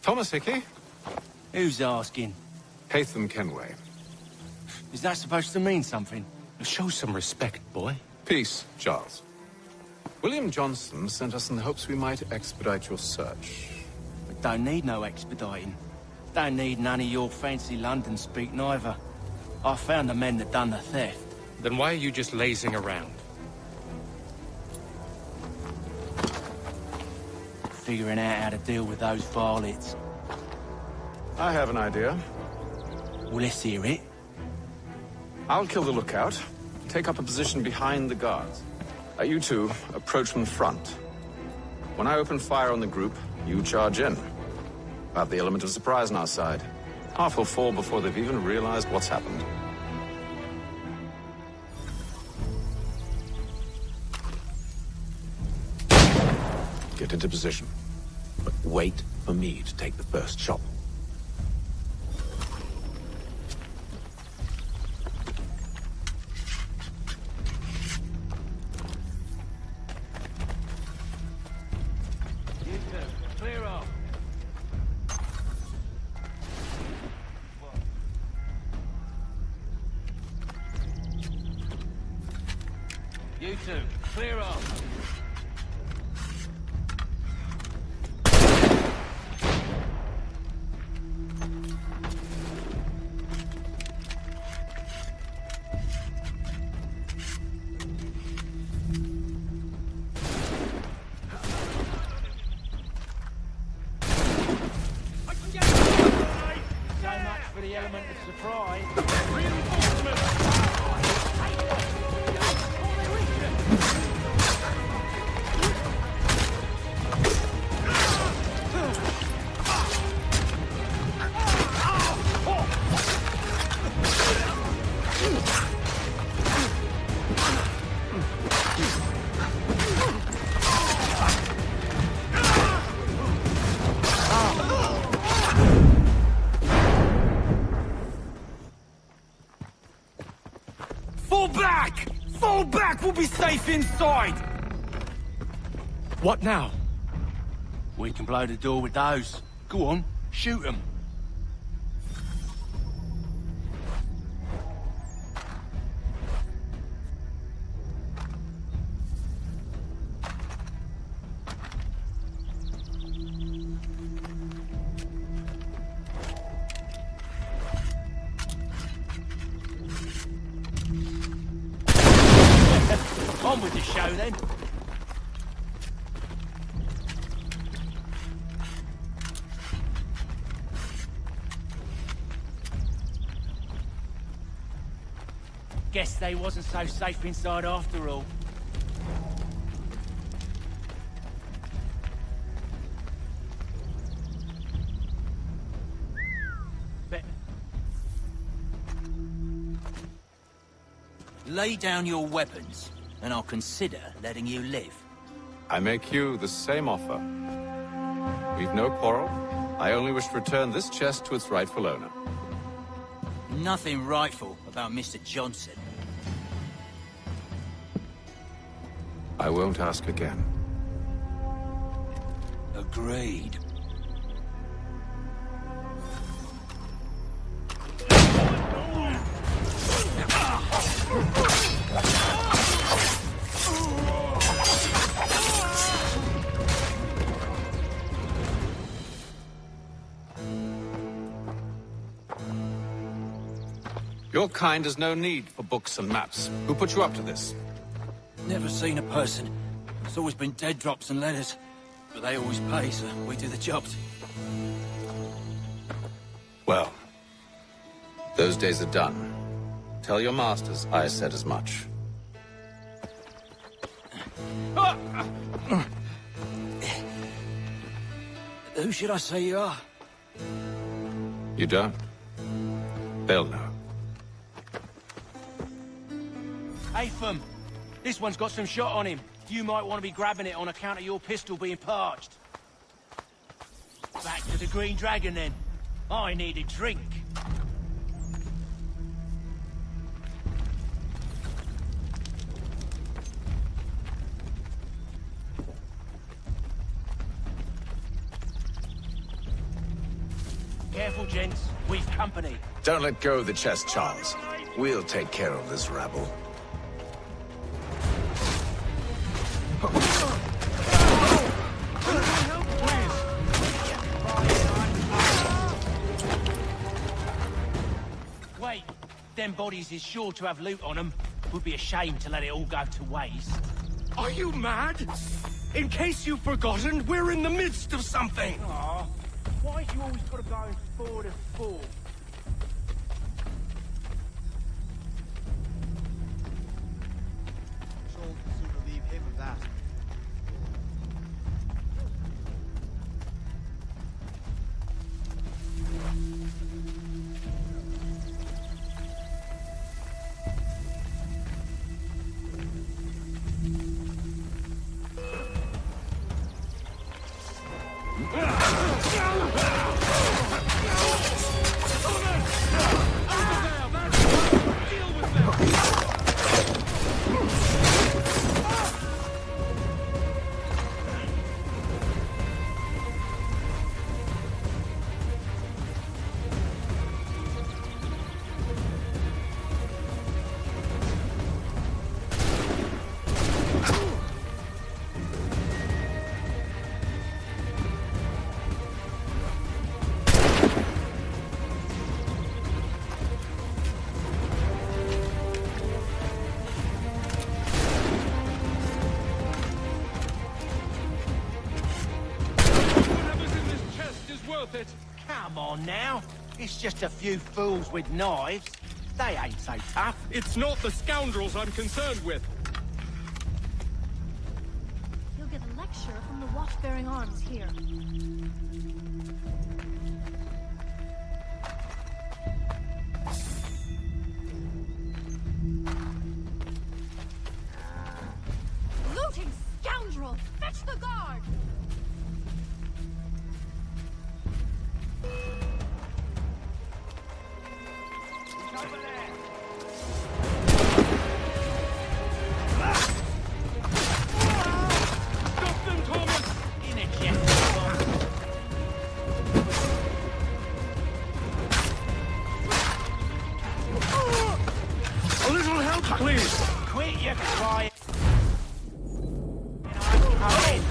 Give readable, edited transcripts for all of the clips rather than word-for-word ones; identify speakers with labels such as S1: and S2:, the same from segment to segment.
S1: Thomas Hickey?
S2: Who's asking?
S1: Haytham Kenway.
S2: Is that supposed to mean something?
S3: Show some respect, boy.
S1: Peace, Charles. William Johnson sent us in the hopes we might expedite your search.
S2: We don't need no expediting. Don't need none of your fancy London speak neither. I found the men that done the theft.
S3: Then why are you just lazing around?
S2: Figuring out how to deal with those varlets.
S1: I have an idea.
S2: Well, let's hear it.
S1: I'll kill the lookout. Take up a position behind the guards. You two approach from the front. When I open fire on the group, you charge in. Have the element of surprise on our side. Half will fall before they've even realized what's happened. Get into position. But wait for me to take the first shot.
S2: Clear off. You two, clear off. For the element of surprise. Fall back! Fall back! We'll be safe inside!
S3: What now?
S2: We can blow the door with those. Go on, shoot them. On with the show, then. Guess they wasn't so safe inside after all.
S4: Lay down your weapons, and I'll consider letting you live.
S1: I make you the same offer. We've no quarrel. I only wish to return this chest to its rightful owner.
S4: Nothing rightful about Mr. Johnson.
S1: I won't ask again.
S4: Agreed.
S1: Your kind has no need for books and maps. Who put you up to this?
S4: Never seen a person. It's always been dead drops and letters. But they always pay, so we do the jobs.
S1: Well, those days are done. Tell your masters I said as much.
S4: Who should I say you are?
S1: You don't? They'll know.
S2: Haytham, this one's got some shot on him. You might want to be grabbing it on account of your pistol being parched. Back to the Green Dragon, then. I need a drink. Careful, gents. We've company.
S1: Don't let go of the chest, Charles. We'll take care of this rabble.
S2: Wait, them bodies is sure to have loot on them. Would be a shame to let it all go to waste.
S3: Are you mad? In case you've forgotten, we're in the midst of something!
S2: Aw, why you always gotta go forward and forward?
S5: Told to sooner leave him of that.
S2: Come on now. It's just a few fools with knives. They ain't so tough.
S3: It's not the scoundrels I'm concerned with.
S6: You'll get a lecture from the watch-bearing arms here. Looting scoundrel! Fetch the guard!
S3: A little help, please!
S2: Quit your crying. I'm in.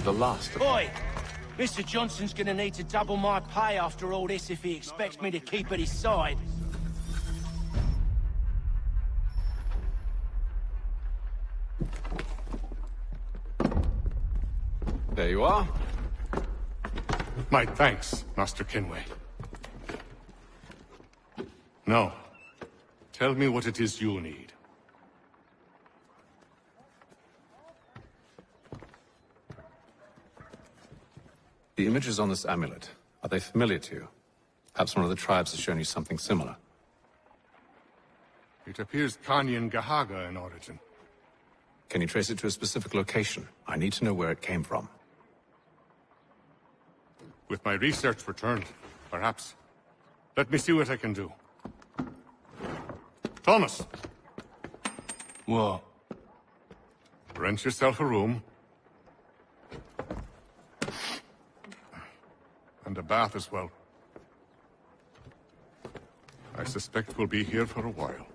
S1: The last of
S2: Boy, Mr. Johnson's gonna need to double my pay after all this if he expects me to keep at his side.
S1: There you are.
S3: My thanks, Master Kenway. Now, tell me what it is you need.
S1: The images on this amulet, are they familiar to you? Perhaps one of the tribes has shown you something similar.
S3: It appears Kanyan Gahaga in origin.
S1: Can you trace it to a specific location? I need to know where it came from.
S3: With my research returned, perhaps. Let me see what I can do. Thomas!
S2: What?
S3: Rent yourself a room. And a bath as well. I suspect we'll be here for a while.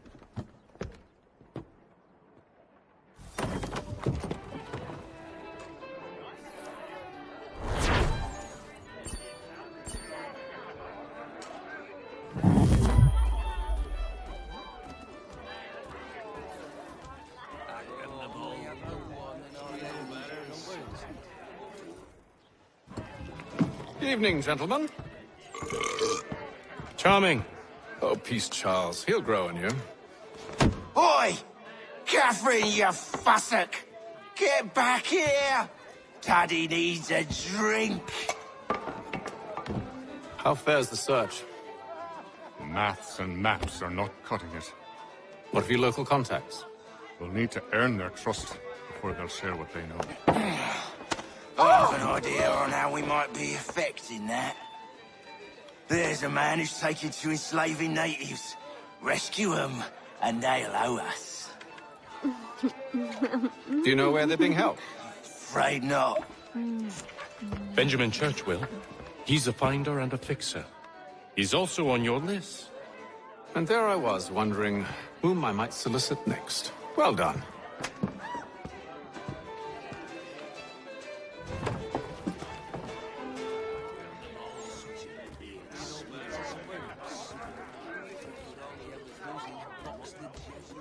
S1: Evening, gentlemen.
S3: Charming.
S1: Oh, peace, Charles. He'll grow on you.
S2: Boy!
S7: Catherine, you fussock! Get back here! Taddy needs a drink.
S1: How fares the search?
S8: Maths and maps are not cutting it.
S1: What of your local contacts?
S8: We'll need to earn their trust before they'll share what they know.
S7: I have an idea on how we might be affecting that. There's a man who's taken to enslaving natives. Rescue them, and they'll owe us.
S1: Do you know where they're being held?
S7: Afraid not.
S9: Benjamin Church will. He's a finder and a fixer. He's also on your list.
S1: And there I was, wondering whom I might solicit next. Well done.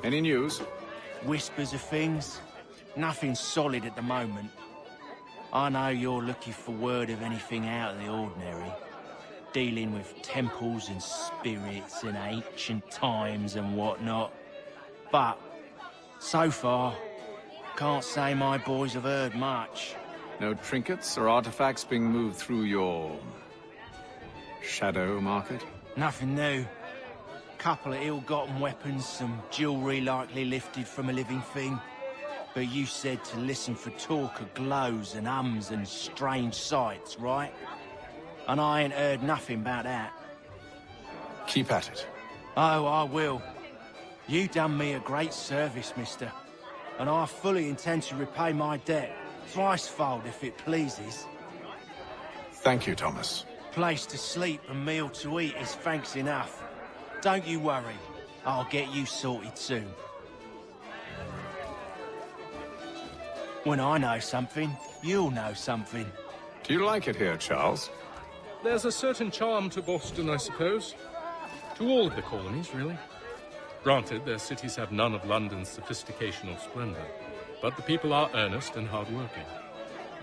S1: Any news?
S2: Whispers of things. Nothing solid at the moment. I know you're looking for word of anything out of the ordinary. Dealing with temples and spirits and ancient times and whatnot. But, so far, can't say my boys have heard much.
S1: No trinkets or artifacts being moved through your... shadow market?
S2: Nothing new. Couple of ill-gotten weapons, some jewelry likely lifted from a living thing. But you said to listen for talk of glows and ums and strange sights, right? And I ain't heard nothing about that.
S1: Keep at it.
S2: Oh, I will. You done me a great service, mister. And I fully intend to repay my debt. Thricefold, if it pleases.
S1: Thank you, Thomas.
S2: Place to sleep and meal to eat is thanks enough. Don't you worry. I'll get you sorted soon. When I know something, you'll know something.
S1: Do you like it here, Charles?
S9: There's a certain charm to Boston, I suppose. To all of the colonies, really. Granted, their cities have none of London's sophistication or splendor, but the people are earnest and hard-working.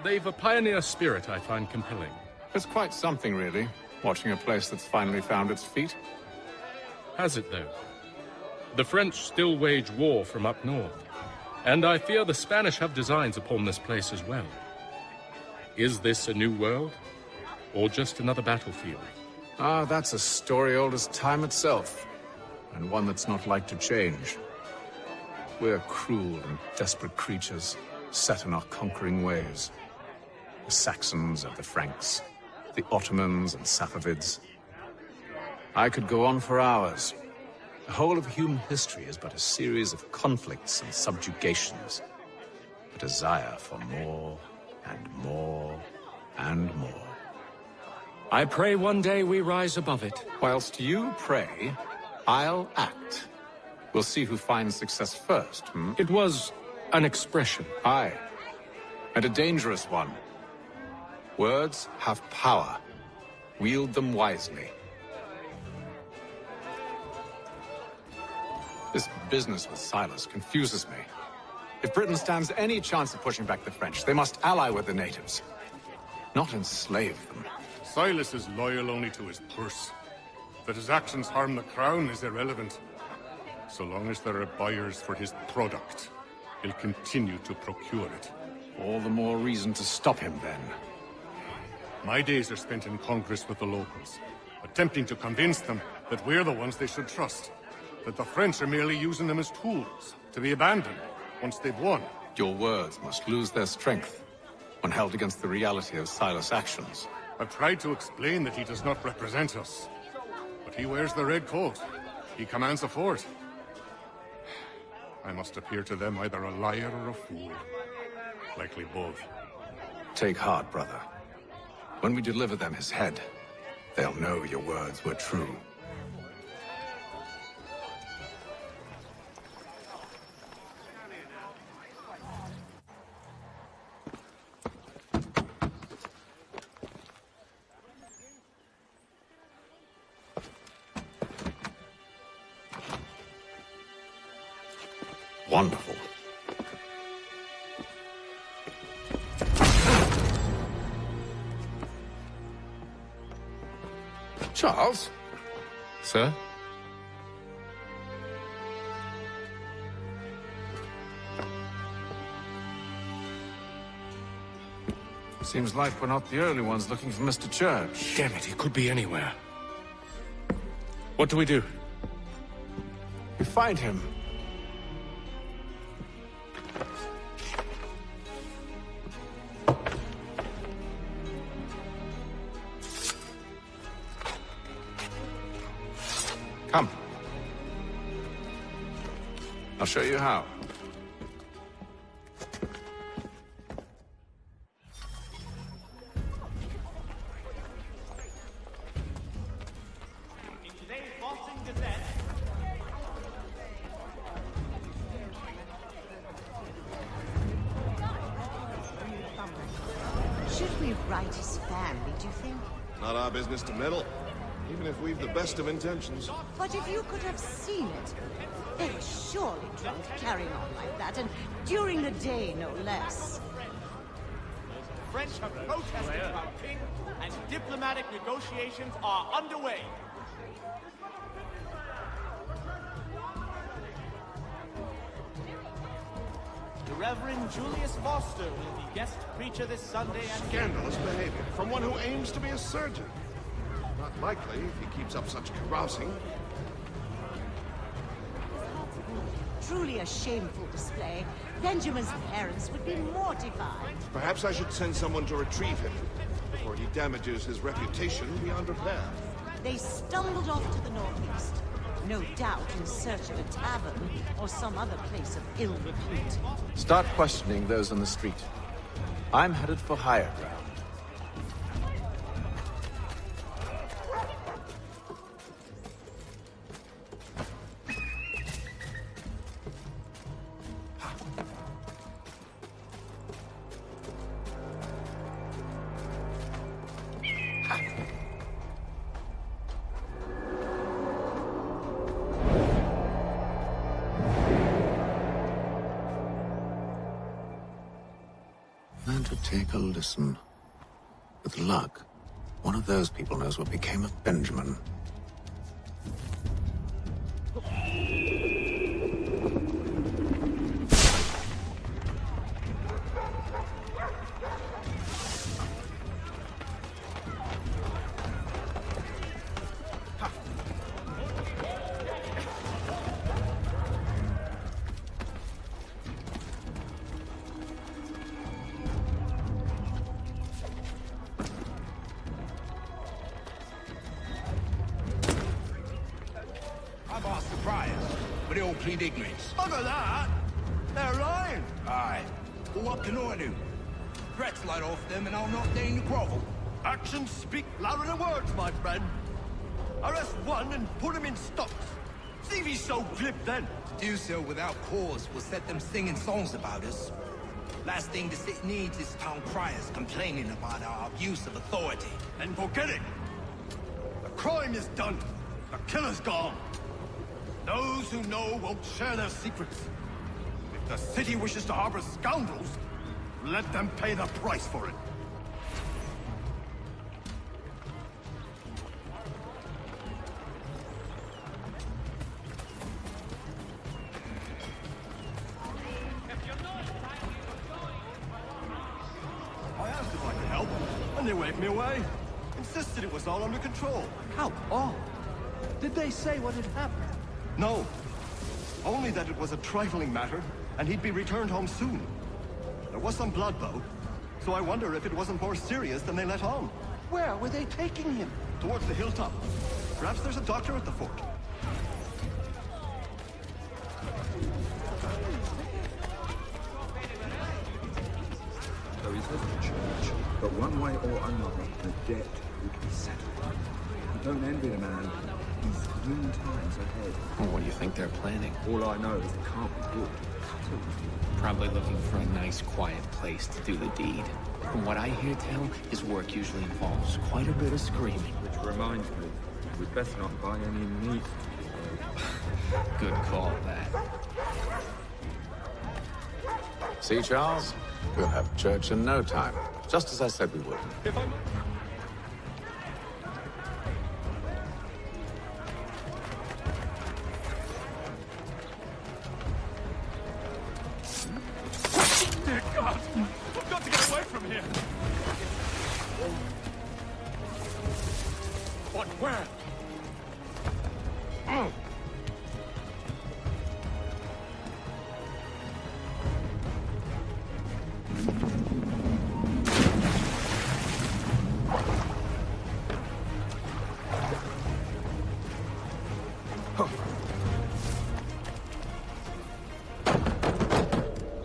S9: They've a pioneer spirit I find compelling.
S1: It's quite something, really, watching a place that's finally found its feet.
S9: Has it, though? The French still wage war from up north, and I fear the Spanish have designs upon this place as well. Is this a new world, or just another battlefield?
S1: Ah, that's a story old as time itself, and one that's not like to change. We're cruel and desperate creatures, set in our conquering ways. The Saxons and the Franks, the Ottomans and Safavids. I could go on for hours. The whole of human history is but a series of conflicts and subjugations. A desire for more and more and more.
S9: I pray one day we rise above it.
S1: Whilst you pray, I'll act. We'll see who finds success first, hmm?
S9: It was an expression.
S1: Aye, and a dangerous one. Words have power. Wield them wisely. This business with Silas confuses me. If Britain stands any chance of pushing back the French, they must ally with the natives, not enslave them.
S8: Silas is loyal only to his purse. That his actions harm the crown is irrelevant. So long as there are buyers for his product, he'll continue to procure it.
S1: All the more reason to stop him, then.
S8: My days are spent in Congress with the locals, attempting to convince them that we're the ones they should trust. That the French are merely using them as tools, to be abandoned once they've won.
S1: Your words must lose their strength when held against the reality of Silas' actions.
S8: I've tried to explain that he does not represent us. But he wears the red coat. He commands a fort. I must appear to them either a liar or a fool. Likely both.
S1: Take heart, brother. When we deliver them his head, they'll know your words were true. Wonderful. Charles?
S9: Sir?
S1: Seems like we're not the only ones looking for Mr. Church.
S3: Damn it, he could be anywhere. What do we do?
S1: We find him. Come. I'll show you how.
S10: Should we write his family, do you think?
S11: Not our business to meddle, even if we've the best of intentions.
S10: But if you could have seen it, they were surely drunk carrying on like that, and during the day, no less.
S5: The French have protested our king, and diplomatic negotiations are underway. The Reverend Julius Foster will be guest preacher this Sunday and...
S11: Scandalous behavior from one who aims to be a surgeon. Not likely if he keeps up such carousing.
S10: Truly a shameful display. Benjamin's parents would be mortified.
S11: Perhaps I should send someone to retrieve him before he damages his reputation beyond repair.
S10: They stumbled off to the northeast, no doubt in search of a tavern or some other place of ill repute.
S1: Start questioning those on the street. I'm headed for higher ground. And to take a listen. With luck, one of those people knows what became of Benjamin.
S3: I've asked the priors, but they all plead ignorance.
S5: Look at that! They're lying!
S3: Aye. Well, what can I do? Threats light off them and I'll not deign to grovel.
S5: Actions speak louder than words, my friend. Arrest one and put him in stocks. See if he's so glib then.
S3: To do so without cause will set them singing songs about us. Last thing the city needs is town criers complaining about our abuse of authority.
S5: And forget it. The crime is done. The killer's gone. Those who know won't share their secrets. If the city wishes to harbor scoundrels, let them pay the price for it. I asked if I could help, and they waved me away. Insisted it was all under control.
S12: How odd. Did they say what had happened?
S5: No. Only that it was a trifling matter, and he'd be returned home soon. There was some blood, though, so I wonder if it wasn't more serious than they let on.
S12: Where were they taking him?
S5: Towards the hilltop. Perhaps there's a doctor at the fort.
S13: There is little church, but one way or another, the debt would be settled. I don't envy the man. He's grim times ahead.
S14: Well, what do you think they're planning?
S13: All I know is it can't be good.
S14: Probably looking for a nice, quiet place to do the deed. From what I hear tell, his work usually involves quite a bit of screaming.
S13: Which reminds me, we'd better not buy any meat.
S14: Good call, that.
S1: See, Charles? We'll have church in no time. Just as I said we would.
S3: If I'm... Dear God! I've got to get away from here!
S11: Where?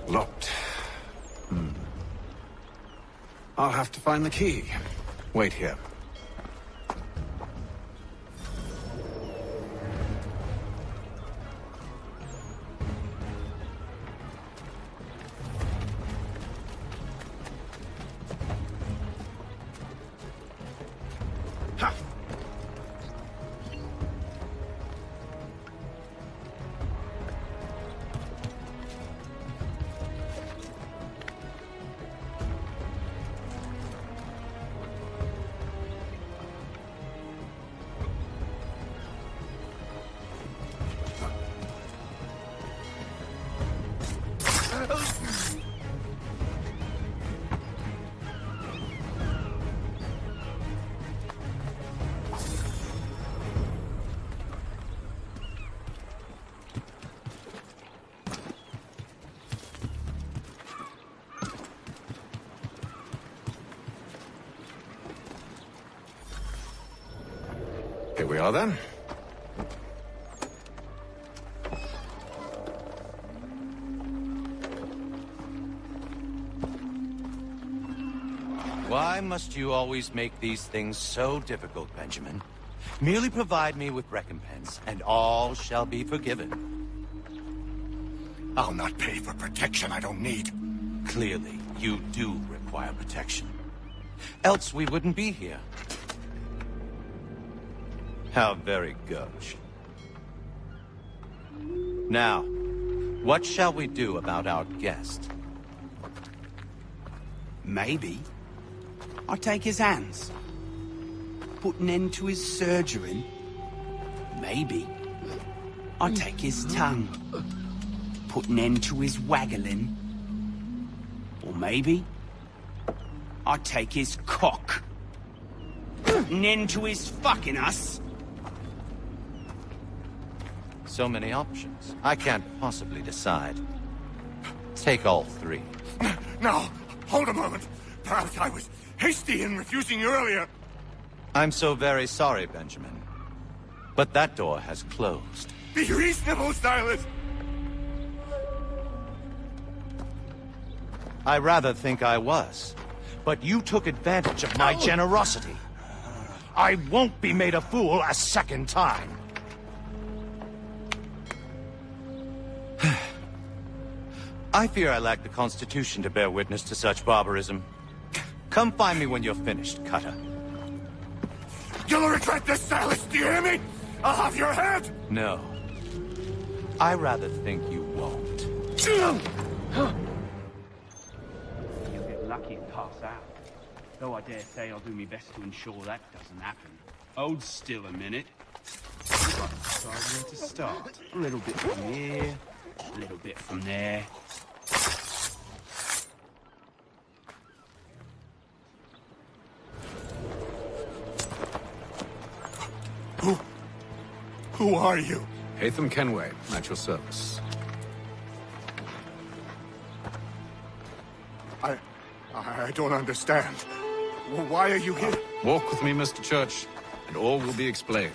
S1: Locked. I'll have to find the key. Wait here. Ha! Here we are, then.
S15: Why must you always make these things so difficult, Benjamin? Merely provide me with recompense, and all shall be forgiven.
S11: I'll not pay for protection I don't need.
S15: Clearly, you do require protection. Else we wouldn't be here. How very gauche. Now, what shall we do about our guest?
S16: Maybe I'll take his hands. Put an end to his surgery. Maybe I'll take his tongue. Put an end to his waggling. Or maybe I'll take his cock. Put an end to his fucking us.
S15: So many options. I can't possibly decide. Take all three.
S11: No, hold a moment. Perhaps I was hasty in refusing you earlier.
S15: I'm so very sorry, Benjamin. But that door has closed.
S11: Be reasonable, Silas.
S15: I rather think I was. But you took advantage of my generosity. I won't be made a fool a second time. I fear I lack the constitution to bear witness to such barbarism. Come find me when you're finished, Cutter.
S11: You'll regret this, Silas, do you hear me? I'll have your head!
S15: No. I rather think you won't.
S12: You'll get lucky and pass out. Though I dare say I'll do my best to ensure that doesn't happen. Hold still a minute. We've got to decide where to start. A little bit from here, a little bit from there.
S11: Who are you?
S1: Hatham Kenway, at your service.
S11: I don't understand. Why are you here?
S1: Walk with me, Mr. Church, and all will be explained.